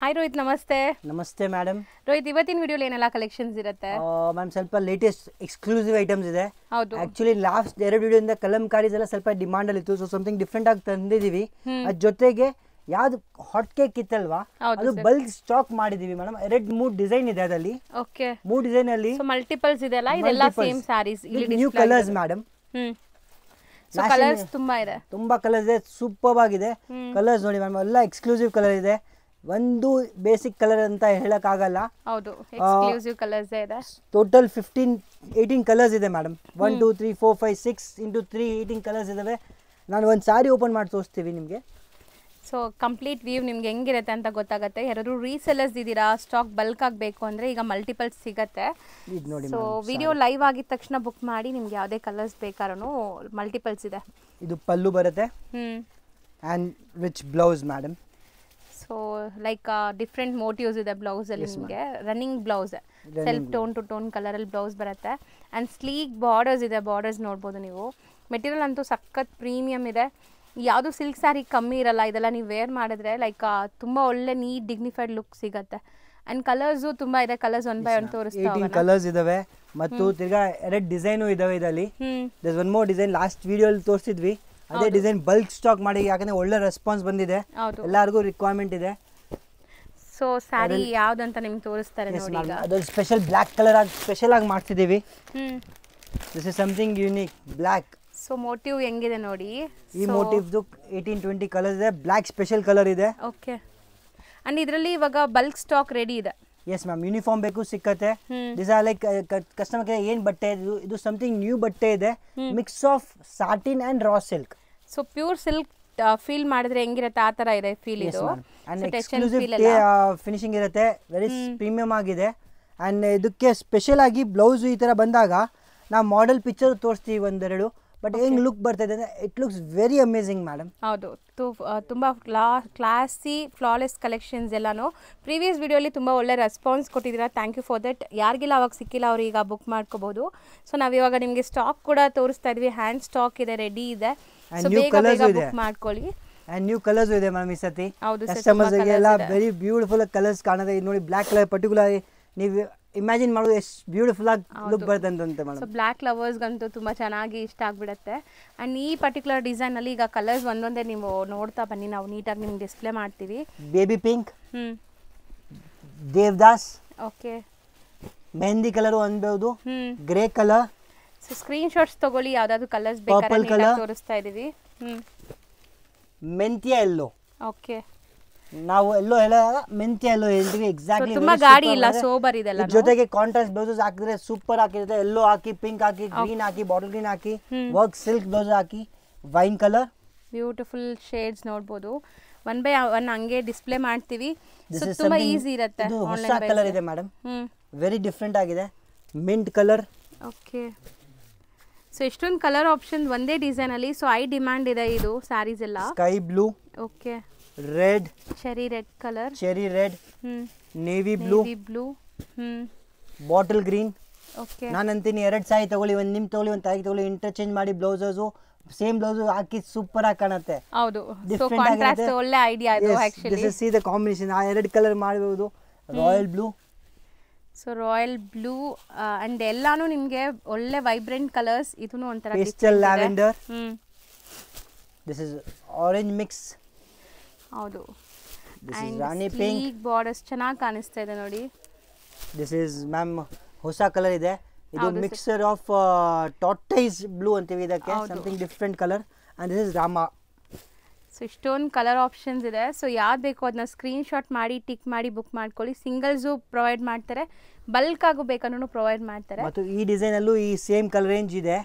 Hi Rohit, ನಮಸ್ತೆ. ನಮಸ್ತೆ madam. Rohit, ಇವತ್ತಿನ ವಿಡಿಯೋಲಿ ಏನೆಲ್ಲ ಕಲೆಕ್ಷನ್ಸ್ ಇರುತ್ತೆ? ಮ್ಯಾಮ್ ಸ್ವಲ್ಪ ಲೇಟೆಸ್ಟ್ ಎಕ್ಸ್ಕ್ಲೂಸಿವ್ ಐಟಮ್ಸ್ ಇದೆ. ಹೌದು. ಆಕ್ಚುಲಿ ಲಾಸ್ಟ್ 2 ವಿಡಿಯೋದಿಂದ ಕಲಂಕಾರೀಸ್ ಎಲ್ಲ ಸ್ವಲ್ಪ ಡಿಮಾಂಡ್ ಅಲ್ಲಿ ಇತ್ತು. ಸೊ ಸಮಥಿಂಗ್ ಡಿಫ್ರೆಂಟ್ ಆಗಿ ತಂದಿದೀವಿ. ಅದ್ರ ಜೊತೆಗೆ ಯಾವ್ದು ಹಾಟ್ ಕೇಕ್ ಇತ್ತಲ್ವಾ, ಅದು ಬಲ್ಕ್ ಸ್ಟಾಕ್ ಮಾಡಿದೀವಿ ಮೇಡಮ್. 2-3 ಡಿಸೈನ್ ಇದೆ ಅದರಲ್ಲಿ. ಓಕೆ, 3 ಡಿಸೈನ್ ಅಲ್ಲಿ ಮಲ್ಟಿಪಲ್ಸ್ ಇದೆ ಅಲ್ಲ, ಇದೆಲ್ಲ ಸೇಮ್ ಸ್ಯಾರೀಸ್ ಇಲ್ಲಿ new colours madam. So colours ತುಂಬಾ ಇದೆ, ತುಂಬಾ ಕಲರ್ಸ್ ಇದೆ, ಸೂಪರ್ ಆಗಿದೆ ಕಲರ್ಸ್ ನೋಡಿ ಮ್ಯಾಮ್. ಎಲ್ಲ ಎಕ್ಸ್ಕ್ಲೂಸಿವ್ ಕಲರ್ ಇದೆ, ಒಂದು ಬೇಸಿಕ್ ಕಲರ್ ಅಂತ ಹೇಳಕ್ ಆಗಲ್ಲ. ಹೌದು, ಎಕ್ಸ್ಕ್ಲೂಸಿವ್ ಕಲರ್ಸ್ ಇದೆ. ಟೋಟಲ್ 18 ಕಲರ್ಸ್ ಇದೆ ಮೇಡಮ್. 1 2 3 4 5 6 into 3 18 ಕಲರ್ಸ್ ಇದಾವೆ. ನಾನು ಒಂದು ಸಾರಿ ಓಪನ್ ಮಾಡಿ ತೋರಿಸ್ತೀವಿ ನಿಮಗೆ. ಸೊ ಕಂಪ್ಲೀಟ್ ವ್ಯೂ ನಿಮ್ಗೆ ಹೆಂಗಿರುತ್ತೆ ಅಂತ ಗೊತ್ತಾಗುತ್ತೆ. ಯಾರಾದ್ರು ರೀಸೆಲ್ಲರ್ಸ್ ಇದ್ದೀರಾ, ಸ್ಟಾಕ್ ಬಲ್ಕ್ ಆಗಬೇಕು ಅಂದರೆ ಈಗ ಮಲ್ಟಿಪಲ್ಸ್ ಸಿಗುತ್ತೆ. ಸೊ ವಿಡಿಯೋ ಲೈವ್ ಆಗಿದ ತಕ್ಷಣ ಬುಕ್ ಮಾಡಿ, ನಿಮ್ಗೆ ಯಾವುದೇ ಕಲರ್ಸ್ ಬೇಕಾದ್ರೂ ಮಲ್ಟಿಪಲ್ಸ್ ಇದೆ. ಇದು ಪಲ್ಲು ಬರುತ್ತೆ and rich blouse madam. So like different motifs ಇದೆ ಬ್ಲೌಸಲ್ಲಿ. ನಿಮಗೆ running blouse, self tone to tone ಕಲರಲ್ಲಿ ಬ್ಲೌಸ್ ಬರುತ್ತೆ. ಆ್ಯಂಡ್ ಸ್ಲೀಕ್ ಬಾರ್ಡರ್ಸ್ ಇದೆ, ಬಾರ್ಡರ್ಸ್ ನೋಡ್ಬೋದು ನೀವು. ಮೆಟೀರಿಯಲ್ ಅಂತೂ ಸಖತ್ ಪ್ರೀಮಿಯಮ್ ಇದೆ. ಯಾವುದು ಸಿಲ್ಕ್ ಸ್ಯಾರಿ ಕಮ್ಮಿ ಇರಲ್ಲ. ಇದೆಲ್ಲ ನೀವು ವೇರ್ ಮಾಡಿದ್ರೆ ಲೈಕ್ ತುಂಬ ಒಳ್ಳೆ ನೀಟ್ ಡಿಗ್ನಿಫೈಡ್ ಲುಕ್ ಸಿಗುತ್ತೆ. ಆ್ಯಂಡ್ ಕಲರ್ಸು ತುಂಬ ಇದೆ. ಕಲರ್ಸ್ 1 by 1 ತೋರಿಸ್ತಾ 18 ಕಲರ್ಸ್ ಇದಾವೆ ಮತ್ತು ತಿರ್ಗಾ 2 ಡಿಸೈನು ಇದಾವೆ ಇದರಲ್ಲಿ. There one more design last ವಿಡಿಯೋಲಿ ತೋರಿಸಿದ್ವಿ. ಅದೇ ಡಿಸೈನ್ ಬಲ್ಕ್ ಸ್ಟಾಕ್ ಮಾಡಿ, ಯಾಕಂದ್ರೆ ಒಳ್ಳೆ ರೆಸ್ಪಾನ್ಸ್ ಬಂದಿದೆ, ಎಲ್ಲರಿಗೂ ರಿಕ್ವೈರ್ಮೆಂಟ್ ಇದೆ. ಸೊ ಸ್ಯಾರಿ ಯಾವ್ದಂತ ನಿಮ್ಗೆ ತೋರಿಸ್ತಾರೆ ನೋಡಿ. ಅದು ಸ್ಪೆಷಲ್ ಬ್ಲ್ಯಾಕ್ ಕಲರ್ ಆಗಿ ಸ್ಪೆಷಲ್ ಆಗಿ ಮಾಡ್ತಿದ್ದೀವಿ. This is something unique black. So motive ಹೆಂಗಿದೆ ನೋಡಿ. ಈ ಮೋಟಿವ್ದು 18-20 ಕಲರ್ ಇದೆ. ಬ್ಲ್ಯಾಕ್ ಸ್ಪೆಷಲ್ ಕಲರ್ ಇದೆ. ಓಕೆ, ಅಂಡ್ ಇದರಲ್ಲಿ ಇವಾಗ ಬಲ್ಕ್ ಸ್ಟಾಕ್ ರೆಡಿ ಇದೆ. ಎಸ್ ಮ್ಯಾಮ್, ಯೂನಿಫಾರ್ಮ್ ಬೇಕು ಸಿಕ್ಕತ್ತೆ. ದಿಸ್ ಆರ್ ಲೈಕ್ ಕಸ್ಟಮರ್ಗೆ ಏನು ಬಟ್ಟೆ ಇದು ಸಮಥಿಂಗ್ ನ್ಯೂ ಬಟ್ಟೆ ಇದೆ, mix of satin and raw silk. So pure silk feel ಮಾಡಿದ್ರೆ ಹೆಂಗಿರುತ್ತೆ ಆ ತರ ಇದೆ ಫೀಲ್ ಇದು. ಫಿನಿಶಿಂಗ್ ಇರುತ್ತೆ, ವೆರಿ ಪ್ರೀಮಿಯಂ ಆಗಿದೆ. ಅಂಡ್ ಇದಕ್ಕೆ ಸ್ಪೆಷಲ್ ಆಗಿ ಬ್ಲೌಸ್ ಈ ತರ ಬಂದಾಗ ನಾವು ಮಾಡೆಲ್ ಪಿಕ್ಚರ್ ತೋರಿಸ್ತೀವಿ ಒಂದೆರಡು. ಬಟ್ ಹೆಂಗ್ ಲುಕ್ ಬರ್ತಾ ಇದೆ, it looks very amazing madam. ಹೌದು, ತುಂಬ ಕ್ಲಾಸಿ ಫ್ಲಾಲೆಸ್ ಕಲೆಕ್ಷನ್ಸ್ ಎಲ್ಲಾನು. ಪ್ರೀವಿಯಸ್ ವಿಡಿಯೋಲಿ ತುಂಬ ಒಳ್ಳೆ ರೆಸ್ಪಾನ್ಸ್ ಕೊಟ್ಟಿದ್ದೀರಾ, ಥ್ಯಾಂಕ್ ಯು ಫಾರ್ ದಟ್. ಯಾರಿಗೆಲ್ಲ ಅವಾಗ ಸಿಕ್ಕಿಲ್ಲ ಅವ್ರು ಈಗ ಬುಕ್ ಮಾಡ್ಕೋಬಹುದು. ಸೊ ನಾವಿವಾಗ ನಿಮಗೆ ಸ್ಟಾಕ್ ಕೂಡ ತೋರಿಸ್ತಾ ಇದ್ವಿ. ಹ್ಯಾಂಡ್ ಸ್ಟಾಕ್ ಇದೆ, ರೆಡಿ ಇದೆ. ಸೊ ಬೇಗ ಬುಕ್ ಮಾಡ್ಕೊಳ್ಳಿ. ಅಂಡ್ ನ್ಯೂ ಕಲರ್ಸ್ ಇದೆ ಮ್ಯಾಮ್ ಈ ಸತಿ. ಹೌದು, ಕಸ್ಟಮರ್ಸ್ ಎಲ್ಲ ವೆರಿ ಬ್ಯೂಟಿಫುಲ್ ಕಲರ್ಸ್ ಕಾಣುತ್ತೆ. ಇದು ನೋಡಿ, ಬ್ಲ್ಯಾಕ್ ಕಲರ್ ಪರ್ಟಿಕ್ಯುಲರ್ ನೀವು ಇಮ್ಯಾಜಿನ್ ಮಾಡೋದು ಎಷ್ಟು ಬ್ಯೂಟಿಫುಲ್ ಆಗಿ ಲುಕ್ ಬರುತ್ತೆ ಅಂತ ಮೇಡಮ್. ಸೊ ಬ್ಲ್ಯಾಕ್ ಲವರ್ಸ್ಗಂತೂ ತುಂಬ ಚೆನ್ನಾಗಿ ಇಷ್ಟ ಆಗಿಬಿಡುತ್ತೆ. ಆ್ಯಂಡ್ ಈ ಪರ್ಟಿಕ್ಯುಲರ್ ಡಿಸೈನಲ್ಲಿ ಈಗ ಕಲರ್ಸ್ ಒಂದೊಂದೇ ನೀವು ನೋಡ್ತಾ ಬನ್ನಿ, ನಾವು ನೀಟಾಗಿ ನಿಮ್ಗೆ ಡಿಸ್ಪ್ಲೇ ಮಾಡ್ತೀವಿ. Baby pink, Devdas, okay, mehndi colour ಅನ್ಬೋದು, grey colour. So screen shots ತಗೊಳ್ಳಿ, ಯಾವ್ದಾದ್ರು ಕಲರ್ಸ್ ಬೇಕಾದ್ರೆ ತೋರಿಸ್ತಾ ಇದೀವಿ. ಮೆಂತ್ಯ ಎಲ್ಲೋ. ಓಕೆ, ನಾವು ಎಲ್ಲೋ ಹೇಳೋದಾಗ ಮೆಂತ್ಯ ಎಲ್ಲೋ ಹೇಳ್ತೀವಿ. ಎಕ್ಸಾಕ್ಟ್ಲಿ ತುಂಬಾ ಗಾಡಿ ಇಲ್ಲ, ಸೋಬರ್ ಇದೆಲ್ಲ. ಜೊತೆಗೆ ಕಾಂಟ್ರಾಸ್ಟ್ ಬ್ಲೌಸಸ್ ಹಾಕಿದ್ರೆ ಸೂಪರ್ ಹಾಕಿರುತ್ತೆ. ಎಲ್ಲೋ ಹಾಕಿ, ಪಿಂಕ್ ಹಾಕಿ, ಗ್ರೀನ್ ಹಾಕಿ, ಬಾಟಲ್ ಗ್ರೀನ್ ಹಾಕಿ, ವರ್ಕ್ ಸಿಲ್ಕ್ ಬ್ಲೌಸ್ ಹಾಕಿ, ವೈನ್ ಕಲರ್, ಬ್ಯೂಟಿಫುಲ್ ಶೇಡ್ಸ್ ನೋಡಬಹುದು. 1 by 1 ಹಂಗೆ ಡಿಸ್ಪ್ಲೇ ಮಾಡ್ತೀವಿ. ಸೊ ತುಂಬಾ ಈಸಿ ಇರುತ್ತೆ. ಹೊಸ ಕಲರ್ ಇದೆ ಮೇಡಮ್, ವೆರಿ ಡಿಫ್ರೆಂಟ್ ಆಗಿದೆ. Mint colour. ಓಕೆ, ಸೊ ಎಷ್ಟೊಂದು ಕಲರ್ ಆಪ್ಷನ್ ಒಂದೇ ಡಿಸೈನ್ ಅಲ್ಲಿ. ಸೊ ಐ ಡಿಮ್ಯಾಂಡ್ ಇದೆ ಇದು ಸ್ಯಾರೀಸ್ ಎಲ್ಲ. Sky blue, okay, red, cherry red colour, cherry red, navy blue, bottle green. Okay, ನಾನು ಅಂತೀನಿ 2 ಸಾರಿ ತಗೊಳ್ಳಿ, ಒಂದು ನಿಮ್ ತಗೊಳ್ಳಿ, ಒಂದು ತಾಯಿ ತಗೊಳ್ಳಿ, ಇಂಟರ್ಚೇಂಜ್ ಮಾಡಿ ಬ್ಲೌಸಸ್ ಸೇಮ್ ಬ್ಲೌಸ್ ಹಾಕಿ ಸೂಪರ್ ಆಗಿ ಕಾಣುತ್ತೆ. ಹೌದು, ಸೊ ಕಾಂಟ್ರಾಸ್ಟ್ ಒಳ್ಳೆ ಐಡಿಯಾ ಇದು actually. This is see the combination. ಆ 2 ಕಲರ್ ಮಾಡಬಹುದು. Royal blue. So royal blue and ಎಲ್ಲಾನು ನಿಮಗೆ ಒಳ್ಳೆ ವೈಬ್ರೆಂಟ್ ಕಲರ್ಸ್. ಇದನ್ನು ಒಂಥರ pastel lavender. This is orange mix. ಹೌದು, this is Rani pink. Sleek borders ಚೆನ್ನಾಗಿ ಕಾಣಿಸ್ತಾ ಇದೆ ನೋಡಿ. ದಿಸ್ ಇಸ್ ಮ್ಯಾಮ್ ಹೊಸ ಕಲರ್ ಇದೆ. ಇದು ಮಿಕ್ಸರ್ ಆಫ್ ಟಾರ್ಟೈಸ್ ಬ್ಲೂ ಅಂತೀವಿ ಇದಕ್ಕೆ, something different colour. And this is Rama. So ಇಷ್ಟೊಂದು ಕಲರ್ ಆಪ್ಷನ್ಸ್ ಇದೆ. ಸೊ ಯಾವ್ದು ಬೇಕೋ ಅದನ್ನ ಸ್ಕ್ರೀನ್ ಶಾಟ್ ಮಾಡಿ ಟಿಕ್ ಮಾಡಿ ಬುಕ್ ಮಾಡ್ಕೊಳ್ಳಿ. ಸಿಂಗಲ್ಸು ಪ್ರೊವೈಡ್ ಮಾಡ್ತಾರೆ, ಬಲ್ಕ್ ಆಗು ಬೇಕನ್ನೂ ಪ್ರೊವೈಡ್ ಮಾಡ್ತಾರೆ. ಮತ್ತು ಈ ಡಿಸೈನ್ ಅಲ್ಲೂ ಈ ಸೇಮ್ ಕಲರ್ ರೇಂಜ್ ಇದೆ.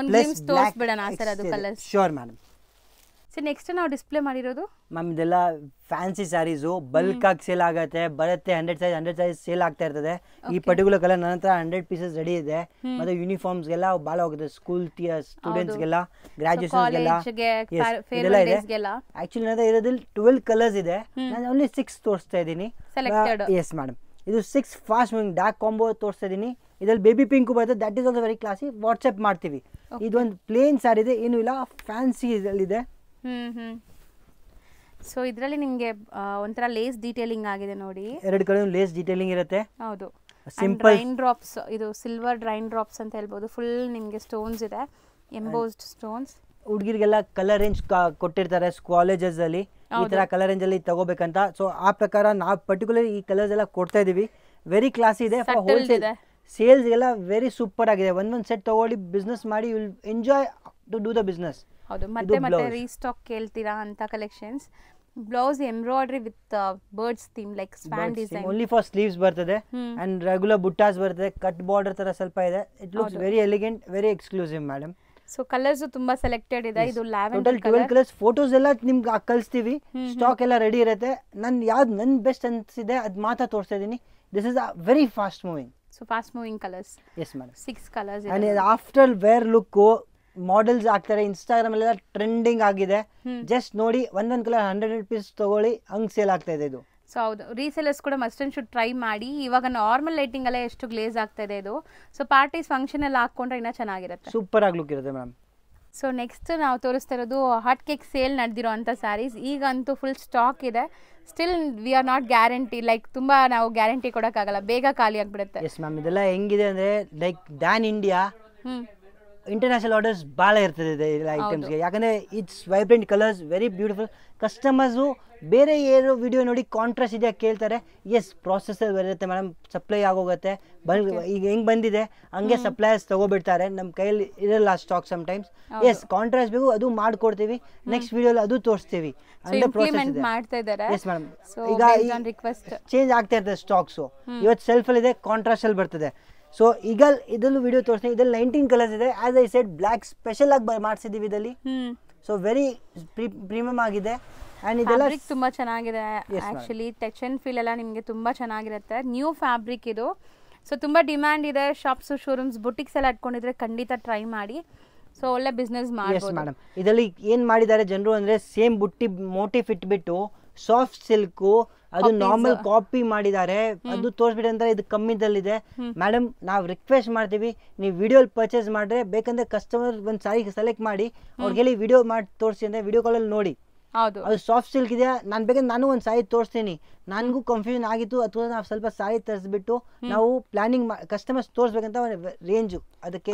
ಒಂದು ಗ್ಲಿಮ್ಸ್ ತೋರಿಸ್ಬಿಡೋಣ ಸರ್ ಅದು colours. Sure madam. So next ನಾವು ಡಿಸ್ಪ್ಲೇ ಮಾಡಿರೋದು ಮ್ಯಾಮ್ ಇದೆಲ್ಲ ಫ್ಯಾನ್ಸಿ ಸ್ಯಾರೀಸು, ಬಲ್ಕ್ ಆಗಿ ಸೇಲ್ ಆಗುತ್ತೆ, ಬರುತ್ತೆ. 100 ಸೈಜ್ ಸೇಲ್ ಆಗ್ತಾ ಇರ್ತದೆ. ಈ ಪರ್ಟಿಕ್ಯುಲರ್ ಕಲರ್ ನನ್ನ ಹತ್ರ 100 ಪೀಸಸ್ ರೆಡಿ ಇದೆ. ಮತ್ತೆ ಯೂನಿಫಾರ್ಮ್ಸ್ಗೆಲ್ಲ ಭಾಳ ಹೋಗುತ್ತೆ, ಸ್ಕೂಲ್ ಸ್ಟೂಡೆಂಟ್ಸ್ಗೆಲ್ಲ, ಗ್ರಾಜುಯೇಷನ್ಗೆಲ್ಲ ಇದೆಲ್ಲ ಇದೆ. ಆಕ್ಚುಲಿ ನನ್ನ ಇರೋದ್ರಲ್ಲಿ 12 ಕಲರ್ಸ್ ಇದೆ, ನಾನು ಓನ್ಲಿ 6 ತೋರಿಸ್ತಾ ಇದ್ದೀನಿ. ಎಸ್ ಮೇಡಮ್, ಇದು 6 ಫಾಸ್ಟ್ ಮೂವಿಂಗ್ ಡಾರ್ಕ್ ಕಾಂಬೋ ತೋರಿಸ್ತಾ ಇದ್ದೀನಿ. ಇದರಲ್ಲಿ ಬೇಬಿ ಪಿಂಕು ಬರುತ್ತೆ, that is also very classy. WhatsApp ಮಾಡ್ತೀವಿ. ಇದೊಂದು ಪ್ಲೇನ್ ಸ್ಯಾರಿ ಇದೆ, ಏನೂ ಇಲ್ಲ, ಫ್ಯಾನ್ಸಿ ಇದರಲ್ಲಿದೆ. ಸೊ ಇದರಲ್ಲಿ ನಿಮಗೆ ಒಂಥರ ಲೇಸ್ ಡೀಟೇಲಿಂಗ್ ಆಗಿದೆ ನೋಡಿ. ಎರಡು ಕಡೆ ಲೇಸ್ ಡೀಟೇಲಿಂಗ್ ಇರುತ್ತೆ. ಹೌದು. ಸಿಂಪಲ್ ಡ್ರೈನ್ ಡ್ರಾಪ್ಸ್, ಇದು ಸಿಲ್ವರ್ ಡ್ರೈನ್ ಡ್ರಾಪ್ಸ್ ಅಂತ ಹೇಳ್ಬೋದು. ಫುಲ್ ನಿಮಗೆ ಸ್ಟೋನ್ಸ್ ಇದೆ, ಎಂಬೋಸ್ಡ್ ಸ್ಟೋನ್ಸ್. ಹುಡುಗಿರಿಗೆಲ್ಲ ಕಲರ್ ರೇಂಜ್ ಕೊಟ್ಟಿರ್ತಾರೆ ಕಾಲೇಜಸ್ ಅಲ್ಲಿ, ಈ ತರ ಕಲರ್ ರೇಂಜ್ ಅಲ್ಲಿ ತಗೋಬೇಕಂತ. ಸೊ ಆ ಪ್ರಕಾರ ನಾವು ಪರ್ಟಿಕ್ಯುಲರ್ ಈ ಕಲರ್ಸ್ ಎಲ್ಲ ಕೊಡ್ತಾ ಇದೀವಿ. ವೆರಿ ಕ್ಲಾಸ್ ಇದೆ ಫಾರ್ ಹೋಲ್ಸೇಲ್ ಸೇಲ್ಸ್ ಎಲ್ಲ ವೆರಿ ಸೂಪರ್ ಆಗಿದೆ. ಒಂದೊಂದು ಸೆಟ್ ತಗೊಳ್ಳಿ, ಬಿಸ್ನೆಸ್ ಮಾಡಿ, you will enjoy to do the business. ಹೌದು. ಮತ್ತೆ ರೀಸ್ಟಾಕ್ ಕೇಳ್ತೀರಾ ಅಂತ collections. Blouse embroidery with birds theme like swan design. Only for sleeves ಬರ್ತದೆ ಅಂಡ್ ರೆಗ್ಯುಲರ್ ಬುಟ್ಟಾಸ್ ಬರ್ತದೆ, ಕಟ್ ಬಾರ್ಡರ್ ತರ ಸ್ವಲ್ಪ ಇದೆ. It looks very elegant, very exclusive madam. So colours ತುಂಬಾ ಸೆಲೆಕ್ಟೆಡ್ ಇದೆ. ಇದು ಲ್ಯಾವೆಂಡರ್ ಕಲರ್, 12 ಕಲರ್ಸ್. ಫೋಟೋಸ್ ಎಲ್ಲ ನಿಮ್ಗೆ ಕಳಿಸ್ತೀವಿ, ಸ್ಟಾಕ್ ಎಲ್ಲ ರೆಡಿ ಇರುತ್ತೆ. ನನ್ ಬೆಸ್ಟ್ ಅನ್ಸಿದೆ ಅದು ಮಾತ್ರ ತೋರಿಸ್ತಾ ಇದೀನಿ. This is very fast moving. So fast moving colours. Yes madam. 6 colours ಇದೆ. And after wear look models ಆಗ್ತಾರೆ, ಇನ್ಸ್ಟಾಗ್ರಾಮ್ ಎಲ್ಲ ಟ್ರೆಂಡಿಂಗ್ ಆಗಿದೆ. ಜಸ್ಟ್ ನೋಡಿ, ಒಂದೊಂದು ಕಲರ್ 100 rupees ತಗೊಳ್ಳಿ, ಹಂಗ್ ಸೇಲ್ ಆಗ್ತಾ ಇದೆ ಇದು. ಸೊ ಹೌದು, ರೀಸೆಲರ್ಸ್ ಕೂಡ ಮಸ್ಟ್ ಅಂಡ್ ಶುಡ್ ಟ್ರೈ ಮಾಡಿ. ಇವಾಗ ನಾರ್ಮಲ್ ಲೈಟಿಂಗ್ ಅಲ್ಲೇ ಎಷ್ಟು ಗ್ಲೇಸ್ ಆಗ್ತಾ ಇದೆ ಇದು. ಸೊ ಪಾರ್ಟೀಸ್ ಫಂಕ್ಷನ್ ಎಲ್ಲ ಹಾಕೊಂಡ್ರೆ ಇನ್ನೂ ಚೆನ್ನಾಗಿರುತ್ತೆ, ಸೂಪರ್ ಆಗಿ ಲುಕ್ ಇರುತ್ತೆ ಮೇಡಮ್. ಸೊ ನೆಕ್ಸ್ಟ್ ನಾವು ತೋರಿಸ್ತಾ ಇರೋದು ಹಾಟ್ ಕೇಕ್ ಸೇಲ್ ನಡೆದಿರೋ ಅಂಥ ಸ್ಯಾರೀಸ್. ಈಗಂತೂ ಫುಲ್ ಸ್ಟಾಕ್ ಇದೆ. Still we are not guarantee, like ತುಂಬ ನಾವು ಗ್ಯಾರಂಟಿ ಕೊಡೋಕ್ಕಾಗಲ್ಲ, ಬೇಗ ಖಾಲಿ ಆಗಿಬಿಡುತ್ತೆ. Yes ma'am. ಇದೆಲ್ಲ ಹೆಂಗಿದೆ ಅಂದರೆ like Dan India international orders ಭಾಳ ಇರ್ತದೆ ಐಟಮ್ಸ್ಗೆ. ಯಾಕಂದರೆ it's vibrant colours, very beautiful. Customers ಬೇರೆ ಏನೋ ವಿಡಿಯೋ ನೋಡಿ ಕಾಂಟ್ರಾಸ್ಟ್ ಇದೆಯಾ ಕೇಳ್ತಾರೆ. ಎಸ್, ಪ್ರಾಸೆಸರ್ ಬರುತ್ತೆ ಮೇಡಮ್, ಸಪ್ಲೈ ಆಗೋಗುತ್ತೆ. ಈಗ ಹೆಂಗೆ ಬಂದಿದೆ ಹಂಗೆ ಸಪ್ಲೈಯರ್ಸ್ ತಗೋಬಿಡ್ತಾರೆ, ನಮ್ಮ ಕೈಯಲ್ಲಿ ಇರಲ್ಲ ಸ್ಟಾಕ್ ಸಮ್ಟೈಮ್ಸ್. ಎಸ್, ಕಾಂಟ್ರಾಸ್ಟ್ ಬೇಕು, ಅದು ಮಾಡ್ಕೊಡ್ತೀವಿ. ನೆಕ್ಸ್ಟ್ ವಿಡಿಯೋಲಿ ಅದು ತೋರಿಸ್ತೀವಿ. Yes madam. ಈಗ ಚೇಂಜ್ ಆಗ್ತಾ ಇರ್ತದೆ ಸ್ಟಾಕ್ಸು. ಇವತ್ತು ಸೆಲ್ಫಲ್ಲಿ ಇದೆ, ಕಾಂಟ್ರಾಸ್ಟಲ್ಲಿ ಬರ್ತದೆ. ಸೊ ಈಗ ಇದರಲ್ಲೂ ವಿಡಿಯೋ ತೋರಿಸ್ತೀನಿ. ಇದ್ರಲ್ಲಿ 19 ಕಲರ್ಸ್ ಇದೆ. As I said, black special ಆಗಿ ಮಾಡಿಸಿದ್ದೀವಿ ಇದರಲ್ಲಿ. ಸೊ ವೆರಿ ಪ್ರೀಮಿಯಂ ಆಗಿದೆ. ಅಂಡ್ ಇದೆಲ್ಲ ತುಂಬಾ ಚೆನ್ನಾಗಿದೆ. ಆಕ್ಚುಲಿ ಟಚ್ ಅಂಡ್ ಫೀಲ್ ಎಲ್ಲ ನಿಮಗೆ ತುಂಬಾ ಚೆನ್ನಾಗಿರುತ್ತೆ. ನ್ಯೂ ಫ್ಯಾಬ್ರಿಕ್ ಇದು. ಸೊ ತುಂಬಾ ಡಿಮ್ಯಾಂಡ್ ಇದೆ. ಶಾಪ್ಸ್, ಶೋರೂಮ್ಸ್, ಬುಟಿಕ್ಸ್ ಎಲ್ಲ ಇಟ್ಕೊಂಡಿದ್ರೆ ಖಂಡಿತ ಟ್ರೈ ಮಾಡಿ. ಸೊ ಒಳ್ಳೆ ಬಿಸ್ನೆಸ್ ಮಾಡ್ಬೋದು ಮೇಡಮ್. ಇದರಲ್ಲಿ ಏನ್ ಮಾಡಿದ್ದಾರೆ ಜನರು ಅಂದ್ರೆ, ಸೇಮ್ ಬುಟ್ಟಿ ಮೋಟಿಫ್ ಇಟ್ಬಿಟ್ಟು ಸಾಫ್ಟ್ ಸಿಲ್ಕು ಅದು ನಾರ್ಮಲ್ ಕಾಪಿ ಮಾಡಿದ್ದಾರೆ. ಅದು ತೋರಿಸ್ಬಿಟ್ಟು ಅಂತ ಇದು ಕಮ್ಮಿದಲ್ಲಿದೆ ಮೇಡಮ್. ನಾವು ರಿಕ್ವೆಸ್ಟ್ ಮಾಡ್ತೀವಿ, ನೀವು ವಿಡಿಯೋ ಪರ್ಚೇಸ್ ಮಾಡ್ರೆ ಬೇಕಂದ್ರೆ ಕಸ್ಟಮರ್ ಒಂದು ಸಾರಿ ಸೆಲೆಕ್ಟ್ ಮಾಡಿ ಅವ್ರಿಗೆ ವಿಡಿಯೋ ಮಾಡಿ ತೋರಿಸಿ ಅಂದ್ರೆ ವಿಡಿಯೋ ಕಾಲಲ್ಲಿ ನೋಡಿ. ಹೌದು, ಅದು ಸಾಫ್ಟ್ ಸಿಲ್ಕ್ ಇದೆ. ನಾನು ಬೇಕಂದ್ರೆ ನಾನು ಒಂದು ಸಾರಿ ತೋರಿಸ್ತೀನಿ. ನನಗೂ ಕನ್ಫ್ಯೂಷನ್ ಆಗಿತ್ತು. ಅಥವಾ ನಾವು ಸ್ವಲ್ಪ ಸಾರಿ ತರಿಸ್ಬಿಟ್ಟು ನಾವು ಪ್ಲಾನಿಂಗ್ ಕಸ್ಟಮರ್ಸ್ ತೋರಿಸ್ಬೇಕಂತ ರೇಂಜು ಅದಕ್ಕೆ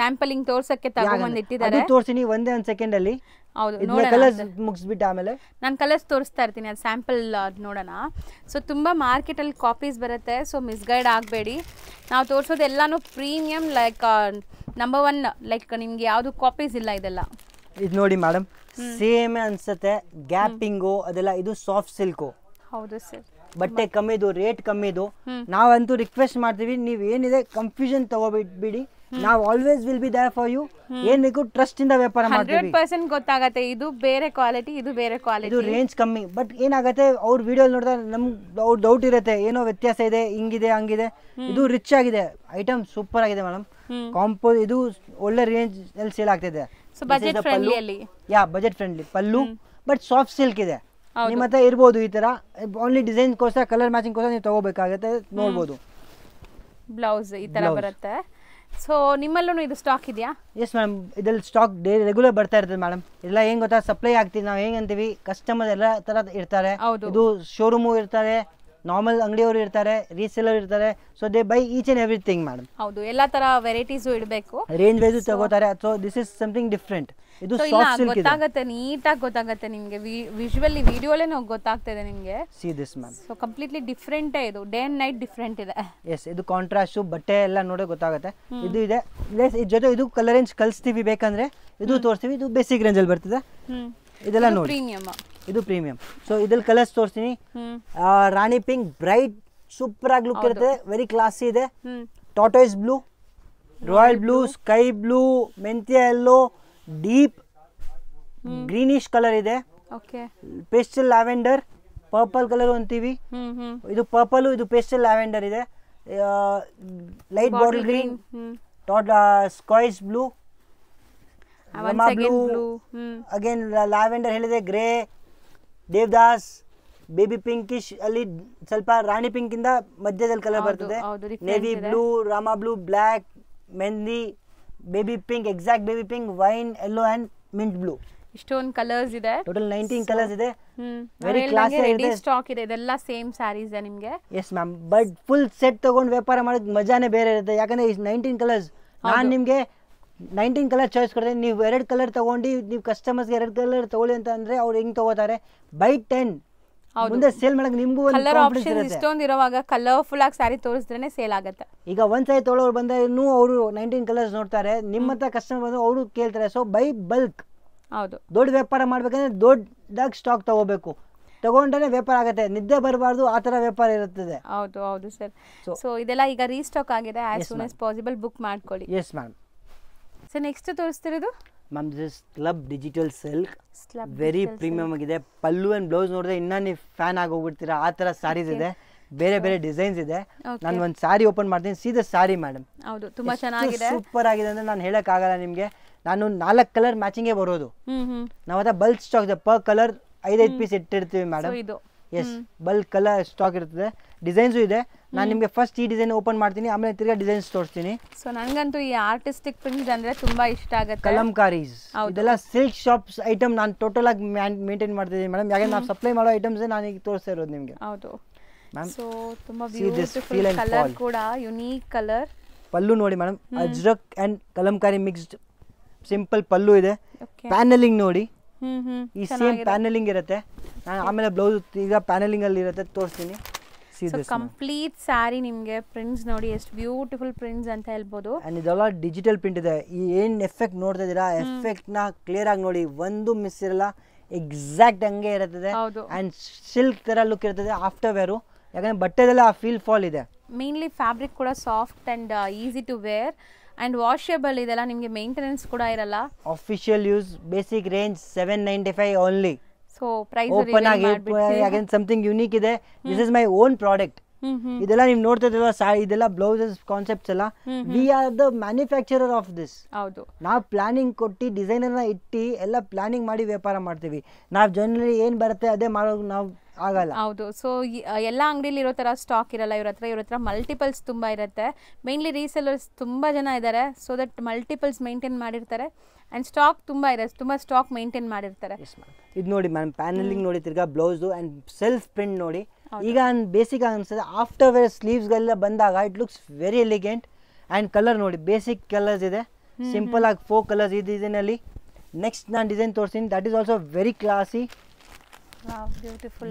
ಸ್ಯಾಂಪಲಿಂಗ್ ತೋರ್ಸಕ್ಕೆ ತಗೊಂಡಿಟ್ಟಿದ್ದಾರೆ. ತೋರಿಸ್ತೀನಿ ಒಂದೇ ಒಂದು ಸೆಕೆಂಡ್ ಅಲ್ಲಿ. ಹೌದು, ಕಲರ್ಸ್ ಮುಗಿಸ್ಬಿಟ್ಟು ಆಮೇಲೆ ನಾನು ಕಲರ್ಸ್ ತೋರಿಸ್ತಾ ಇರ್ತೀನಿ, ಅದು ಸ್ಯಾಂಪಲ್ ನೋಡೋಣ. ಸೊ ತುಂಬ ಮಾರ್ಕೆಟಲ್ಲಿ ಕಾಪೀಸ್ ಬರುತ್ತೆ, ಸೊ ಮಿಸ್ಗೈಡ್ ಆಗಬೇಡಿ. ನಾವು ತೋರಿಸೋದು ಎಲ್ಲಾನು ಪ್ರೀಮಿಯಂ, ಲೈಕ್ ನಂಬರ್ 1, ಲೈಕ್ ನಿಮ್ಗೆ ಯಾವುದು ಕಾಪೀಸ್ ಇಲ್ಲ. ಇದೆಲ್ಲ ಇದು ನೋಡಿ ಮೇಡಮ್, ಸೇಮ್ ಅನ್ಸುತ್ತೆ. ಗ್ಯಾಪಿಂಗು ಅದೆಲ್ಲ. ಇದು ಸಾಫ್ಟ್ ಸಿಲ್ಕು. ಹೌದು ಸರ್. ಬಟ್ಟೆ ಕಮ್ಮಿದು, ರೇಟ್ ಕಮ್ಮಿದು. ನಾವಂತೂ ರಿಕ್ವೆಸ್ಟ್ ಮಾಡ್ತೀವಿ, ನೀವು ಏನಿದೆ ಕನ್ಫ್ಯೂಷನ್ ತಗೋಬಿಟ್ಬಿಡಿ. ನಾವು always will be there for you. ಏನ್ ಬೇಕು ಟ್ರಸ್ಟ್ ಇಂದ ವ್ಯಾಪಾರ ಮಾಡ್ತೀವಿ. 100% ಗೊತ್ತಾಗತ್ತೆ ಇದು ಬೇರೆ ಕ್ವಾಲಿಟಿ, ಇದು ಬೇರೆ ಕ್ವಾಲಿಟಿ, ಇದು ರೇಂಜ್ ಕಮ್ಮಿ. ಬಟ್ ಏನಾಗತ್ತೆ, ಅವ್ರ ವಿಡಿಯೋ ನೋಡಿದ್ರೆ ನಮ್ಗೆ ಅವ್ರ ಡೌಟ್ ಇರುತ್ತೆ, ಏನೋ ವ್ಯತ್ಯಾಸ ಇದೆ, ಹಿಂಗಿದೆ ಹಂಗಿದೆ. ಇದು ರಿಚ್ ಆಗಿದೆ, ಐಟಮ್ ಸೂಪರ್ ಆಗಿದೆ ಮೇಡಮ್. ಕಾಂಪೋಸ್ ಇದು ಒಳ್ಳೆ ರೇಂಜ್ ಅಲ್ಲಿ ಸೇಲ್ ಆಗ್ತಿದೆ. ಬಜೆಟ್ ಫ್ರೆಂಡ್ಲಿ ಅಲ್ಲಿ. Budget friendly pallu, but soft silk ಇದೆ. ನಿಮ್ಮ ಹತ್ರ ಇರ್ಬೋದು ಈ ತರ. ಓನ್ಲಿ ಡಿಸೈನ್ ಕೋಸ್ಕರ, ಕಲರ್ ಮ್ಯಾಚಿಂಗ್ ಕೋಸ್ಕರ ನೀವು ತಗೋಬೇಕಾಗುತ್ತೆ. ನೋಡ್ಬೋದು ಬ್ಲೌಸ್ ಈ ತರ ಬರುತ್ತೆ. ಸೊ ನಿಮ್ಮಲ್ಲೂ ಇದು ಸ್ಟಾಕ್ ಇದೆಯಾ? Yes madam. ಇದ್ರಲ್ಲಿ ಸ್ಟಾಕ್ ರೆಗ್ಯುಲರ್ ಬರ್ತಾ ಇರ್ತದೆ ಮೇಡಮ್. ಎಲ್ಲ ಹೆಂಗ್ ಗೊತ್ತಾ, ಸಪ್ಲೈ ಆಗ್ತೀವಿ ನಾವು. ಹೆಂಗ್ ಅಂತೀವಿ, ಕಸ್ಟಮರ್ ಎಲ್ಲ ತರ ಇರ್ತಾರೆ. ಇದು ಶೋರೂಮು ಇರ್ತಾರೆ, ನಾರ್ಮಲ್ ಅಂಗಡಿಯವರು ಇರ್ತಾರೆ, ರೀಸೇಲರ್ ಇರ್ತಾರೆ. So they by each and everything madam. ಹೌದು, ಎಲ್ಲಾ ತರ ವೆರೈಟೀಸು ಇಡಬೇಕು. ರೇಂಜ್ ವೈಸ್ ತಗೋತಾರೆ. So this is something different. ಇದು ಸಾಫ್ಟ್ ಸಿಲ್ಕ್ ಇದೆ. ಗೊತ್ತಾಗುತ್ತೆ, ನೀಟಾಗಿ ಗೊತ್ತಾಗುತ್ತೆ ನಿಮಗೆ. ವಿಜುವಲಿ ವಿಡಿಯೋಲೇ ನಾವು ಗೊತ್ತಾಗ್ತಾ ಇದೆ ನಿಮಗೆ. See this ma'am. So completely different ಇದು. ಡೇ ಅಂಡ್ ನೈಟ್ ಡಿಫರೆಂಟ್ ಇದೆ. ಎಸ್, ಇದು ಕಾಂಟ್ರಾಸ್ಟ್ ಬಟ್ಟೆ ಎಲ್ಲ ನೋಡಿ ಗೊತ್ತಾಗುತ್ತೆ. ಇದು ಇದೆ ಜೊತೆ ಇದು ಕಲರ್ ರೇಂಜ್ ಕಳಿಸ್ತೀವಿ ಬೇಕಂದ್ರೆ. ಇದು ತೋರಿಸ್ತೀವಿ. ಇದು ಬೇಸಿಕ್ ರೇಂಜ್ ಅಲ್ಲಿ ಬರ್ತದೆ. ಇದೆಲ್ಲ ನೋಡಿ ಪ್ರೀಮಿಯಂ. ಇದು ಪ್ರೀಮಿಯಂ. ಸೊ ಇದ್ರಲ್ಲಿ ಕಲರ್ಸ್ ತೋರಿಸ್ತೀನಿ. ರಾಣಿ ಪಿಂಕ್ ಬ್ರೈಟ್ ಸೂಪರ್ ಆಗಿ ಲುಕ್ ಇರುತ್ತೆ. ವೆರಿ ಕ್ಲಾಸಿ ಇದೆ. Turquoise blue, royal blue, sky blue, ಮೆಂತ್ಯ ಯೆಲ್ಲೋ, ಡೀಪ್ ಗ್ರೀನಿಶ್ ಕಲರ್ ಇದೆ. ಪೇಸ್ಟಲ್ ಲ್ಯಾವೆಂಡರ್, ಪರ್ಪಲ್ ಕಲರ್ ಅಂತೀವಿ. ಇದು ಪರ್ಪಲ್, ಇದು ಪೇಸ್ಟಲ್ ಲ್ಯಾವೆಂಡರ್ ಇದೆ. Light bottle green, skies blue, Rama blue, again lavender ಹೇಳಿದೆ, ಗ್ರೇ, ದೇವದಾಸ್, ಬೇಬಿ ಪಿಂಕಿಶ್ ಅಲ್ಲಿ ಸ್ವಲ್ಪ ರಾಣಿ ಪಿಂಕ್ ಇಂದ ಮಧ್ಯದಲ್ಲಿ ಕಲರ್ ಬರ್ತದೆ. Navy blue, Rama blue, black, mehndi, baby pink, exact baby pink, wine, yellow and mint blue. ಇಷ್ಟೊಂದು ಕಲರ್ಸ್ ಇದೆ. ಟೋಟಲ್ 19 ಕಲರ್ಸ್ ಇದೆ. ವೆರಿ ಕ್ಲಾಸಿ ರೆಡಿ ಸ್ಟಾಕ್ ಇದೆ. ಇದೆಲ್ಲ ಸೇಮ್ ಸ್ಯಾರೀಸ್ ನಿಮಗೆ. Yes ma'am, but full set ತಗೊಂಡು ವ್ಯಾಪಾರ ಮಾಡೋದು ಮಜಾನೇ ಬೇರೆ ಇರುತ್ತೆ. ಯಾಕಂದ್ರೆ 19 ಕಲರ್ಸ್ ನಾನು ನಿಮಗೆ 19 ಕಲರ್ ಚಾಯ್ಸ್ ಕೊಡ್ತೀನಿ. ನೀವು 2 ಕಲರ್ ತಗೊಂಡು ನೀವು ಕಸ್ಟಮರ್ಸ್ಗೆ 2 ಕಲರ್ ತಗೊಳ್ಳಿ ಅಂತ ಅಂದ್ರೆ ಅವ್ರು ಹೆಂಗ್ ತಗೋತಾರೆ, ಬೈ 10 ಮುಂದೆ ಸೇಲ್ ಮಾಡಕ್ಕೆ ನಿಮಗೂ ಒಂದು ಕಲರ್ ಆಪ್ಷನ್ ಇಷ್ಟೊಂದು ಇರುವಾಗ ಕಲರ್ಫುಲ್ ಆಗಿ ಸ್ಯಾರಿ ತೋರಿಸಿದ್ರೇನೆ ಸೇಲ್ ಆಗುತ್ತೆ. ಈಗ ಒಂದ್ ಸಾರಿ ತೊಗೊಳೋರು ಬಂದ್ರೆ ಇನ್ನೂ ಅವರು 19 ಕಲರ್ಸ್ ನೋಡ್ತಾರೆ. ನಿಮ್ಮ ಹತ್ರ ಕಸ್ಟಮರ್ ಬಂದು ಅವರು ಕೇಳ್ತಾರೆ. So by bulk. ಹೌದು, ದೊಡ್ಡ ವ್ಯಾಪಾರ ಮಾಡ್ಬೇಕಂದ್ರೆ ದೊಡ್ಡದಾಗಿ ಸ್ಟಾಕ್ ತಗೋಬೇಕು. ತಗೊಂಡ್ರೆ ವ್ಯಾಪಾರ ಆಗುತ್ತೆ, ನಿದ್ದೆ ಬರಬಾರ್ದು, ಆ ತರ ವ್ಯಾಪಾರ ಇರುತ್ತದೆ. ಹೌದು ಹೌದು ಸರ್. ಸೊ ಇದೆಲ್ಲ ಈಗ ರೀಸ್ಟಾಕ್ ಆಗಿದೆ. As soon as possible book ಮಾಡ್ಕೊಳ್ಳಿ. Yes ma'am. ಸೊ ನೆಕ್ಸ್ಟ್ ತೋರಿಸ್ತಿರೋದು ma'am this club digital silk, very premium ಆಗಿದೆ. ಪಲ್ಲು ಅಂಡ್ ಬ್ಲೌಸ್ ನೋಡಿದ್ರೆ ಇನ್ನ ನೀವು ಫ್ಯಾನ್ ಆಗಿ ಹೋಗ್ಬಿಡ್ತೀರಾ. ಆ ತರ ಸ್ಯಾರೀಸ್ ಇದೆ, ಬೇರೆ ಬೇರೆ ಡಿಸೈನ್ಸ್ ಇದೆ. ನಾನು ಒಂದು ಸ್ಯಾರಿ ಓಪನ್ ಮಾಡ್ತೀನಿ. ಸೀದಾ ಸ್ಯಾರಿ ಮೇಡಮ್. ಹೌದು, ತುಂಬಾ ಚೆನ್ನಾಗಿದೆ, ಸೂಪರ್ ಆಗಿದೆ ಅಂದ್ರೆ ನಾನು ಹೇಳಕ್ ಆಗಲ್ಲ ನಿಮ್ಗೆ. ನಾನು 4 ಕಲರ್ ಮ್ಯಾಚಿಂಗೇ ಬರೋದು. ನಾವು ಅದ ಬಲ್ಕ್ ಸ್ಟಾಕ್ ಇದೆ. ಪರ್ ಕಲರ್ 5 ಪೀಸ್ ಇಟ್ಟಿರ್ತೀವಿ madam. Yes, bulk colour stock ಇರ್ತದೆ. ಡಿಸೈನ್ಸು ಇದೆ. ನಾನು ನಿಮಗೆ ಫಸ್ಟ್ ಈ ಡಿಸೈನ್ ಓಪನ್ ಮಾಡ್ತೀನಿ, ಆಮೇಲೆ ತಿರ್ಗಾ ಡಿಸೈನ್ಸ್ ತೋರಿಸ್ತೀನಿ. ಸೊ ನನಗಂತೂ ಈ ಆರ್ಟಿಸ್ಟಿಕ್ ಪ್ರಿಂಟ್ಸ್ ಅಂದ್ರೆ ತುಂಬಾ ಇಷ್ಟ ಆಗುತ್ತೆ. ಕಲಂಕಾರೀಸ್ ಇದೆಲ್ಲ ಸಿಲ್ಕ್ ಶಾಪ್ಸ್ ಐಟಮ್ ನಾನು ಟೋಟಲ್ ಆಗಿ ಮೇಂಟೈನ್ ಮಾಡ್ತಿದ್ದೀನಿ ಮೇಡಮ್. ಯಾಕಂದ್ರೆ ನಾವು ಸಪ್ಲೈ ಮಾಡೋ ಐಟಮ್ಸ್ ನಾನು ಈಗ ತೋರಿಸ್ತಾ ಇರೋದು ನಿಮಗೆ. ಹೌದು ಮ್ಯಾಮ್. ಸೊ ತುಂಬಾ ಬ್ಯೂಟಿಫುಲ್ ಕಲರ್ ಕೂಡ, ಯುನೀಕ್ ಕಲರ್. ಪಲ್ಲು ನೋಡಿ madam, ajrakh and kalamkari mixed simple pallu ಇದೆ. ಪ್ಯಾನಲಿಂಗ್ ನೋಡಿ, ಈ ಸೇಮ್ ಪ್ಯಾನಲಿಂಗ್ ಇರುತ್ತೆ. ನಾನು ಆಮೇಲೆ ಬ್ಲೌಸ್ ಈಗ ಪ್ಯಾನಲಿಂಗ್ ಅಲ್ಲಿ ಇರುತ್ತೆ, ತೋರಿಸ್ತೀನಿ. ಕಂಪ್ಲೀಟ್ ಸ್ಯಾರಿ ನಿಮಗೆ ಪ್ರಿಂಟ್ಸ್ ನೋಡಿ ಎಷ್ಟು ಬ್ಯೂಟಿಫುಲ್ ಪ್ರಿಂಟ್ಸ್ ಅಂತ ಹೇಳ್ಬೋದು. ಅಂಡ್ ಇದೆಲ್ಲ ಡಿಜಿಟಲ್ ಪ್ರಿಂಟ್ ಇದೆ. ಈ ಏನ್ ಎಫೆಕ್ಟ್ ನೋಡ್ತಾ ಇದೀರಾ, ಎಫೆಕ್ಟ್ ನ ಕ್ಲಿಯರ್ ಆಗಿ ನೋಡಿ, ಒಂದು ಮಿಸ್ ಇರಲ್ಲ, ಎಕ್ಸಾಕ್ಟ್ ಹಂಗೆ ಇರುತ್ತದೆ. ಅಂಡ್ ಸಿಲ್ಕ್ ತರ ಲುಕ್ ಇರ್ತದೆ ಆಫ್ಟರ್ ವೇರು. ಯಾಕಂದ್ರೆ ಬಟ್ಟೆದೆಲ್ಲ ಆ ಫೀಲ್ ಫಾಲ್ ಇದೆ. ಮೇನ್ಲಿ ಫ್ಯಾಬ್ರಿಕ್ ಕೂಡ soft and easy to wear and washable ಇದೆಲ್ಲ. ನಿಮಗೆ ಮೇಂಟೆನೆನ್ಸ್ ಕೂಡ ಇರಲ್ಲ. Official use, basic range 795 only. So price open ಆಗಿ ಅಗೇನ್ ಸಮಥಿಂಗ್ ಯೂನಿಕ್ ಇದೆ. This is my own product. ಇದೆಲ್ಲ ನೀವು ನೋಡ್ತಾ ಇದ್ದೀರಾ, ಇದೆಲ್ಲ ಬ್ಲೌಸಸ್ ಕಾನ್ಸೆಪ್ಟ್ಸ್ ಎಲ್ಲ we are the manufacturer of this. ಹೌದು, ನಾವು ಪ್ಲಾನಿಂಗ್ ಕೊಟ್ಟು ಡಿಸೈನರ್ನ ಇಟ್ಟು ಎಲ್ಲ ಪ್ಲಾನಿಂಗ್ ಮಾಡಿ ವ್ಯಾಪಾರ ಮಾಡ್ತೀವಿ. ನಾವು ಜನರಲಿ ಏನ್ ಬರುತ್ತೆ ಅದೇ ಮಾಡೋದು ನಾವು ಆಗಲ್ಲ. ಹೌದು. ಸೊ ಎಲ್ಲ ಅಂಗಡಿಲಿ ಇರೋ ತರ ಸ್ಟಾಕ್ ಇರಲ್ಲ ಇವ್ರ ಹತ್ರ ಮಲ್ಟಿಪಲ್ಸ್ ತುಂಬಾ ಇರುತ್ತೆ. ಮೇನ್ಲಿ ರೀಸೆಲ್ಲರ್ಸ್ ತುಂಬಾ ಜನ ಇದ್ದಾರೆ. ಸೊ ದಟ್ ಮಲ್ಟಿಪಲ್ಸ್ ಮೇಂಟೈನ್ ಮಾಡಿರ್ತಾರೆ ಅಂಡ್ ಸ್ಟಾಕ್ ತುಂಬಾ ಇದೆ, ತುಂಬಾ ಸ್ಟಾಕ್ ಮೇಂಟೈನ್ ಮಾಡಿರ್ತಾರೆ. ಇದು ನೋಡಿ ಮ್ಯಾಮ್, ಪ್ಯಾನಲಿಂಗ್ ನೋಡಿ, ತಿರ್ಗಾ ಬ್ಲೌಸ್ ಅಂಡ್ ಸೆಲ್ಫ್ ಪ್ರಿಂಟ್ ನೋಡಿ. ಈಗ ಬೇಸಿಕ್ ಅನ್ಸುತ್ತೆ. ಆಫ್ಟರ್ ವೇರ್ ಸ್ಲೀವ್ಸ್ಗೆಲ್ಲ ಬಂದಾಗ it looks very elegant. And colour ನೋಡಿ, ಬೇಸಿಕ್ ಕಲರ್ಸ್ ಇದೆ. ಸಿಂಪಲ್ ಆಗಿ 4 ಕಲರ್ಸ್ ಈ ಡಿಸೈನಲ್ಲಿ. ನೆಕ್ಸ್ಟ್ ನಾನು ಡಿಸೈನ್ ತೋರಿಸ್ತೀನಿ. That is also very classy.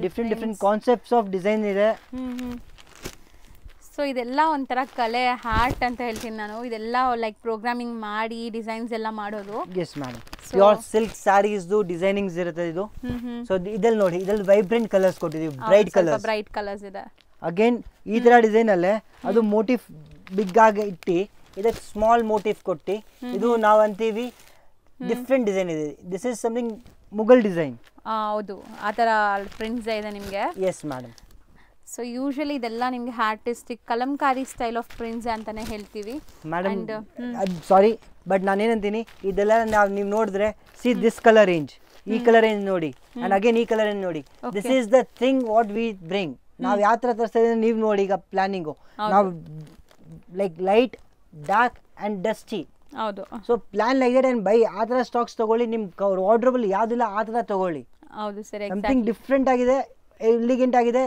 Different concepts of design ಇದೆ. ಸೊ ಇದೆಲ್ಲ ಒಂಥರ ಕಲೆ, ಹಾರ್ಟ್ ಅಂತ ಹೇಳ್ತೀನಿ ನಾನು. ಇದೆಲ್ಲ ಲೈಕ್ ಪ್ರೋಗ್ರಾಮಿಂಗ್ ಮಾಡಿ ಡಿಸೈನ್ಸ್ ಎಲ್ಲ ಮಾಡೋದು. Yes madam, pure silk sarees designings ಇರುತ್ತೆ ಇದು. ಸೊ ಇದಲ್ಲಿ ನೋಡಿ, ಇದಲ್ಲಿ ವೈಬ್ರೆಂಟ್ ಕಲರ್ಸ್ ಕೊಟ್ಟಿದ್ದೀವಿ, ಬ್ರೈಟ್ ಕಲರ್ಸ್ ಇದೆ. ಅಗೇನ್ ಈ ತರ ಡಿಸೈನ್ ಅಲ್ಲೇ ಅದು ಮೋಟಿವ್ ಬಿಗ್ ಆಗಿ ಇಟ್ಟು ಇದಕ್ಕೆ ಸ್ಮಾಲ್ ಮೋಟಿವ್ ಕೊಟ್ಟು ಇದು ನಾವು ಅಂತೀವಿ ಡಿಫ್ರೆಂಟ್ ಡಿಸೈನ್ ಇದೆ. This is something Mughal design. ಹೌದು, ಆ ಥರ ಪ್ರಿಂಟ್ಸ್ ಇದೆ ನಿಮಗೆ. Yes madam. ಸೊ ಯೂಶಲಿ ಇದೆಲ್ಲ ನಿಮಗೆ artistic Kalamkari style of prints ಅಂತಾನೆ ಹೇಳ್ತೀವಿ ಮೇಡಮ್. ಸಾರಿ, ಬಟ್ ನಾನು ಏನಂತೀನಿ, ಇದೆಲ್ಲ ನೀವು ನೋಡಿದ್ರೆ ಸಿ ದಿಸ್ ಕಲರ್ ರೇಂಜ್, ಈ ಕಲರ್ ರೇಂಜ್ ನೋಡಿ, ಅಂಡ್ ಅಗೇನ್ ಈ ಕಲರ್ ರೇಂಜ್ ನೋಡಿ. This is the thing what we bring. ನಾವು ಯಾವ ಥರ ತರಿಸ್ತಾ ಇದ್ದೀವಿ ನೀವು ನೋಡಿ. ಈಗ ಪ್ಲಾನಿಂಗು ನಾವು like light, dark and dusty. ಹೌದು. So plan like that and buy. ಆ ಥರ ಸ್ಟಾಕ್ಸ್ ತಗೊಳ್ಳಿ. ನಿಮ್ಮ ವಾರ್ಡ್ರೋಬಲ್ ಯಾವುದಿಲ್ಲ ಆ ಥರ ತಗೊಳ್ಳಿ. ಹೌದು ಸರ್, ಸಮಥಿಂಗ್ ಡಿಫ್ರೆಂಟ್ ಆಗಿದೆ, ಎಲಿಗೆಂಟ್ ಆಗಿದೆ.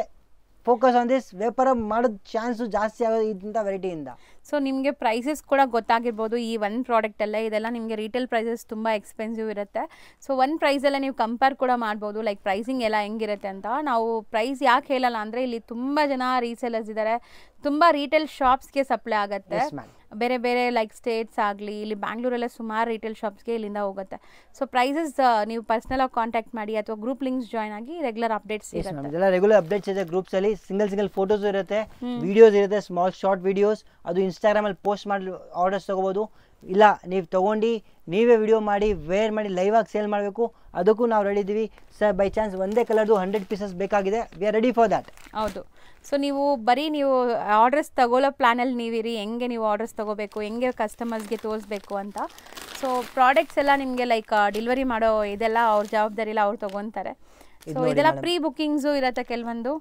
Focus on this. ವ್ಯಾಪಾರ ಮಾಡೋದು ಚಾನ್ಸು ಜಾಸ್ತಿ ಆಗೋದು ಇಂಥ ವೆರೈಟಿಯಿಂದ. ಸೊ ನಿಮಗೆ ಪ್ರೈಸಸ್ ಕೂಡ ಗೊತ್ತಾಗಿರ್ಬೋದು. ಈ ಒಂದು ಪ್ರಾಡಕ್ಟಲ್ಲೇ ಇದೆಲ್ಲ ನಿಮಗೆ ರಿಟೇಲ್ ಪ್ರೈಸಸ್ ತುಂಬ ಎಕ್ಸ್ಪೆನ್ಸಿವ್ ಇರುತ್ತೆ. ಸೊ ಒಂದು ಪ್ರೈಸೆಲ್ಲ ನೀವು ಕಂಪೇರ್ ಕೂಡ ಮಾಡ್ಬೋದು, ಲೈಕ್ ಪ್ರೈಸಿಂಗ್ ಎಲ್ಲ ಹೆಂಗಿರುತ್ತೆ ಅಂತ. ನಾವು ಪ್ರೈಸ್ ಯಾಕೆ ಹೇಳಲ್ಲ ಅಂದರೆ ಇಲ್ಲಿ ತುಂಬ ಜನ ರೀಸೇಲರ್ಸ್ ಇದ್ದಾರೆ, ತುಂಬ ರಿಟೇಲ್ ಶಾಪ್ಸ್ಗೆ ಸಪ್ಲೈ ಆಗುತ್ತೆ. ಬೇರೆ ಬೇರೆ ಲೈಕ್ ಸ್ಟೇಟ್ಸ್ ಆಗಲಿ, ಇಲ್ಲಿ ಬ್ಯಾಂಗ್ಳೂರಲ್ಲೇ ಸುಮಾರು ರಿಟೇಲ್ ಶಾಪ್ಸ್ಗೆ ಇಲ್ಲಿಂದ ಹೋಗುತ್ತೆ. ಸೊ ಪ್ರೈಸಸ್ ನೀವು ಪರ್ಸ್ನಲ್ ಆಗಿ ಕಾಂಟ್ಯಾಕ್ಟ್ ಮಾಡಿ ಅಥವಾ ಗ್ರೂಪ್ ಲಿಂಕ್ಸ್ ಜಾಯ್ನ್ ಆಗಿ ರೆಗ್ಯುಲರ್ ಅಪ್ಡೇಟ್ಸ್ ಇರುತ್ತೆ. ಇದೆಲ್ಲ ರೆಗ್ಯುಲರ್ ಅಪ್ಡೇಟ್ಸ್ ಇದೆ ಗ್ರೂಪ್ಸಲ್ಲಿ. ಸಿಂಗಲ್ ಫೋಟೋಸ್ ಇರುತ್ತೆ, ವಿಡಿಯೋಸ್ ಇರುತ್ತೆ, ಸ್ಮಾಲ್ ಶಾರ್ಟ್ ವಿಡಿಯೋಸ್. ಅದು ಇನ್ಸ್ಟಾಗ್ರಾಮಲ್ಲಿ ಪೋಸ್ಟ್ ಮಾಡಿ ಆರ್ಡರ್ಸ್ ತೊಗೋಬೋದು. ಇಲ್ಲ ನೀವು ತೊಗೊಂಡು ನೀವೇ ವಿಡಿಯೋ ಮಾಡಿ ವೇರ್ ಮಾಡಿ ಲೈವ್ ಆಗಿ ಸೇಲ್ ಮಾಡಬೇಕು, ಅದಕ್ಕೂ ನಾವು ರೆಡಿ ಇದ್ದೀವಿ. ಸರ್ ಬೈ ಚಾನ್ಸ್ ಒಂದೇ ಕಲರ್ದು 100 ಪೀಸಸ್ ಬೇಕಾಗಿದೆ, we are ready for that. ಹೌದು. ಸೊ ನೀವು ಬರೀ ನೀವು ಆರ್ಡರ್ಸ್ ತಗೊಳ್ಳೋ ಪ್ಲ್ಯಾನಲ್ಲಿ ನೀವಿರಿ, ಹೆಂಗೆ ನೀವು ಆರ್ಡರ್ಸ್ ತೊಗೋಬೇಕು, ಹೆಂಗೆ ಕಸ್ಟಮರ್ಸ್ಗೆ ತೋರಿಸ್ಬೇಕು ಅಂತ. ಸೊ ಪ್ರಾಡಕ್ಟ್ಸ್ ಎಲ್ಲ ನಿಮಗೆ ಲೈಕ್ ಡೆಲಿವರಿ ಮಾಡೋ ಇದೆಲ್ಲ ಅವ್ರ ಜವಾಬ್ದಾರಿ ಇಲ್ಲ, ಅವ್ರು ತೊಗೊತಾರೆ. ಸೊ ಇದೆಲ್ಲ ಪ್ರೀ ಬುಕ್ಕಿಂಗ್ಸು ಇರುತ್ತೆ ಕೆಲವೊಂದು.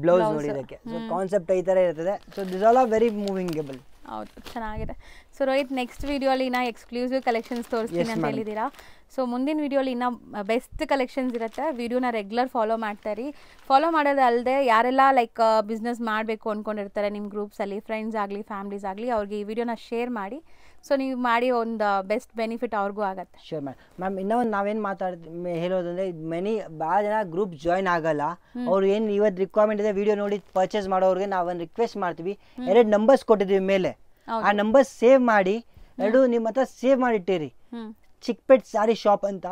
ಬ್ಲೌಸ್ ನೋಡಿ ಇದಕ್ಕೆ. ಸೊ ಕಾನ್ಸೆಪ್ಟ್ ಈ ಥರ ಇರ್ತದೆ. So this all are very movingable. ಹೌದು, ಚೆನ್ನಾಗಿದೆ. ಸೊ ರೋಹಿತ್, ನೆಕ್ಸ್ಟ್ ವಿಡಿಯೋಲಿ ನಾ ಎಕ್ಸ್ಕ್ಲೂಸಿವ್ ಕಲೆಕ್ಷನ್ಸ್ ತೋರಿಸ್ತೀನಿ ಅಂತ ಹೇಳಿದ್ದೀರಾ. ಸೊ ಮುಂದಿನ ವೀಡಿಯೋಲಿ ಇನ್ನೂ ಬೆಸ್ಟ್ ಕಲೆಕ್ಷನ್ಸ್ ಇರುತ್ತೆ. ವೀಡಿಯೋನ ರೆಗ್ಯುಲರ್ ಫಾಲೋ ಮಾಡ್ತಾಯಿರಿ. ಫಾಲೋ ಮಾಡೋದಲ್ಲದೆ ಯಾರೆಲ್ಲ ಲೈಕ್ ಬಿಸ್ನೆಸ್ ಮಾಡಬೇಕು ಅಂದ್ಕೊಂಡಿರ್ತಾರೆ ನಿಮ್ಮ ಗ್ರೂಪ್ಸಲ್ಲಿ, ಫ್ರೆಂಡ್ಸ್ ಆಗಲಿ ಫ್ಯಾಮ್ಲೀಸ್ ಆಗಲಿ, ಅವ್ರಿಗೆ ಈ ವಿಡಿಯೋನ ಶೇರ್ ಮಾಡಿ. ಸೊ ನೀವು ಮಾಡಿ ಒಂದು ಬೆಸ್ಟ್ ಬೆನಿಫಿಟ್ ಅವ್ರಿಗೂ ಆಗುತ್ತೆ. ಶೋರ್ ಮ್ಯಾಮ್ ಇನ್ನೂ ಒಂದು ನಾವೇನು ಹೇಳೋದಂದರೆ ಭಾಳ ಜನ ಗ್ರೂಪ್ ಜಾಯ್ನ್ ಆಗಲ್ಲ. ಅವ್ರು ಏನು ಇವತ್ತು ರಿಕ್ವೈರ್ಮೆಂಟ್ ಇದೆ ವಿಡಿಯೋ ನೋಡಿ ಪರ್ಚೇಸ್ ಮಾಡೋರಿಗೆ ನಾವು ಒಂದು ರಿಕ್ವೆಸ್ಟ್ ಮಾಡ್ತೀವಿ, 2 ನಂಬರ್ಸ್ ಕೊಟ್ಟಿದ್ದೀವಿ ಮೇಲೆ, ಆ ನಂಬರ್ಸ್ ಸೇವ್ ಮಾಡಿ 2 ನಿಮ್ಮ ಹತ್ರ ಸೇವ್ ಮಾಡಿಟ್ಟಿರಿ. ಚಿಕ್ಪೇಟ್ ಸಾರಿ ಶಾಪ್ ಅಂತ,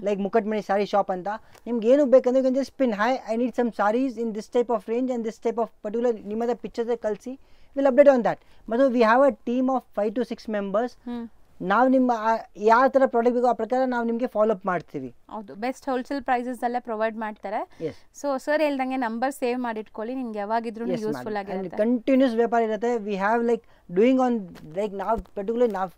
ಲೈಕ್ ಮುಕಟ್ಮಣಿ ಸಾರಿ ಶಾಪ್ ಅಂತ. ನಿಮ್ಗೆ ಏನು ಬೇಕಂದ್ರೆ you can just pin hi I need some saris in this type of range and this type of particular ನಿಮ್ಮ ಹತ್ರ ಪಿಕ್ಚರ್ಸ್ ಕಳಿಸಿ, ವಿಲ್ ಅಪ್ಡೇಟ್ ಆನ್ ದ್ಯಾಟ್. ಮತ್ತು we have a team of 5 to 6 members. ನಾವು ನಿಮ್ಮ ಯಾವ ಥರ ಪ್ರಾಡಕ್ಟ್ ಬೇಕೋ ಆ ಪ್ರಕಾರ ನಾವು ನಿಮಗೆ ಫಾಲೋ ಅಪ್ ಮಾಡ್ತೀವಿ. ಹೌದು, ಬೆಸ್ಟ್ ಹೋಲ್ಸೇಲ್ ಪ್ರೈಸಸಲ್ಲೇ ಪ್ರೊವೈಡ್ ಮಾಡ್ತಾರೆ. ಸೊ ಸರ್ ಹೇಳ್ದಂಗೆ ನಂಬರ್ ಸೇವ್ ಮಾಡಿಟ್ಕೊಳ್ಳಿ, ನಿಮ್ಗೆ ಯಾವಾಗಿದ್ರೂ ಯೂಸ್ಫುಲ್ ಆಗಿರುತ್ತೆ. ಕಂಟಿನ್ಯೂಸ್ ವ್ಯಾಪಾರ ಇರುತ್ತೆ. We have like doing on like ನಾವು ಪರ್ಟಿಕ್ಯುಲರ್ ನಾವು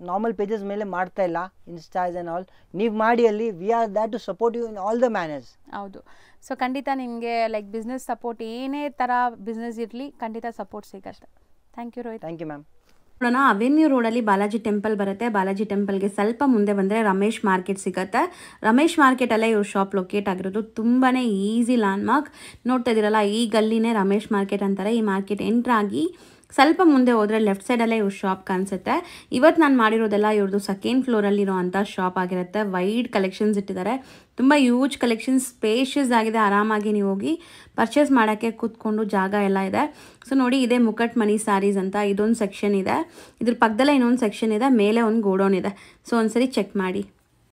ನಾರ್ಮಲ್ ಪೇಜಸ್ ಮೇಲೆ ಮಾಡ್ತಾ ಇಲ್ಲ, ಇನ್ಸ್ಟಾಸ್ ಆ್ಯಂಡ್ ಆಲ್. ನೀವು ಮಾಡಿ ಅಲ್ಲಿ we are that to support you in all the manners. ಹೌದು, ಸೊ ಖಂಡಿತ ನಿಮಗೆ ಲೈಕ್ ಬಿಸ್ನೆಸ್ ಸಪೋರ್ಟ್ ಏನೇ ಥರ ಬಿಸ್ನೆಸ್ ಇರಲಿ ಖಂಡಿತ ಸಪೋರ್ಟ್ ಸಿಗುತ್ತೆ. Thank you Rohit. Thank you ma'am. ನೋಡೋಣ, ಅವೆನ್ಯೂ ರೋಡಲ್ಲಿ ಬಾಲಾಜಿ ಟೆಂಪಲ್ ಬರುತ್ತೆ. ಬಾಲಾಜಿ ಟೆಂಪಲ್ಗೆ ಸ್ವಲ್ಪ ಮುಂದೆ ಬಂದರೆ ರಮೇಶ್ ಮಾರ್ಕೆಟ್ ಸಿಗುತ್ತೆ. ರಮೇಶ್ ಮಾರ್ಕೆಟಲ್ಲೇ ಇವ್ರ ಶಾಪ್ ಲೊಕೇಟ್ ಆಗಿರೋದು. ತುಂಬಾ ಈಸಿ ಲ್ಯಾಂಡ್ಮಾರ್ಕ್. ನೋಡ್ತಾ ಇದ್ದೀರಲ್ಲ, ಈ ಗಲ್ಲಿನೇ ರಮೇಶ್ ಮಾರ್ಕೆಟ್ ಅಂತಾರೆ. ಈ ಮಾರ್ಕೆಟ್ ಎಂಟ್ರಾಗಿ ಸ್ವಲ್ಪ ಮುಂದೆ ಹೋದರೆ ಲೆಫ್ಟ್ ಸೈಡಲ್ಲೇ ಇವ್ರ ಶಾಪ್ ಕಾಣಿಸುತ್ತೆ. ಇವತ್ತು ನಾನು ಮಾಡಿರೋದೆಲ್ಲ ಇವ್ರದ್ದು 2nd ಫ್ಲೋರಲ್ಲಿರೋ ಅಂಥ ಶಾಪ್ ಆಗಿರುತ್ತೆ. ವೈಡ್ ಕಲೆಕ್ಷನ್ಸ್ ಇಟ್ಟಿದ್ದಾರೆ, ತುಂಬ ಯೂಜ್ ಕಲೆಕ್ಷನ್ಸ್, ಸ್ಪೇಷಿಯಸ್ ಆಗಿದೆ. ಆರಾಮಾಗಿ ನೀವು ಹೋಗಿ ಪರ್ಚೇಸ್ ಮಾಡೋಕ್ಕೆ ಕೂತ್ಕೊಂಡು ಜಾಗ ಎಲ್ಲ ಇದೆ. ಸೊ ನೋಡಿ, ಇದೇ ಮುಕಟ್ ಮನಿ ಸ್ಯಾರೀಸ್ ಅಂತ ಇದೊಂದು ಸೆಕ್ಷನ್ ಇದೆ. ಇದ್ರ ಪಕ್ಕದಲ್ಲೇ ಇನ್ನೊಂದು ಸೆಕ್ಷನ್ ಇದೆ, ಮೇಲೆ ಒಂದು ಗೋಡೌನ್ ಇದೆ. ಸೊ ಒಂದ್ಸರಿ ಚೆಕ್ ಮಾಡಿ.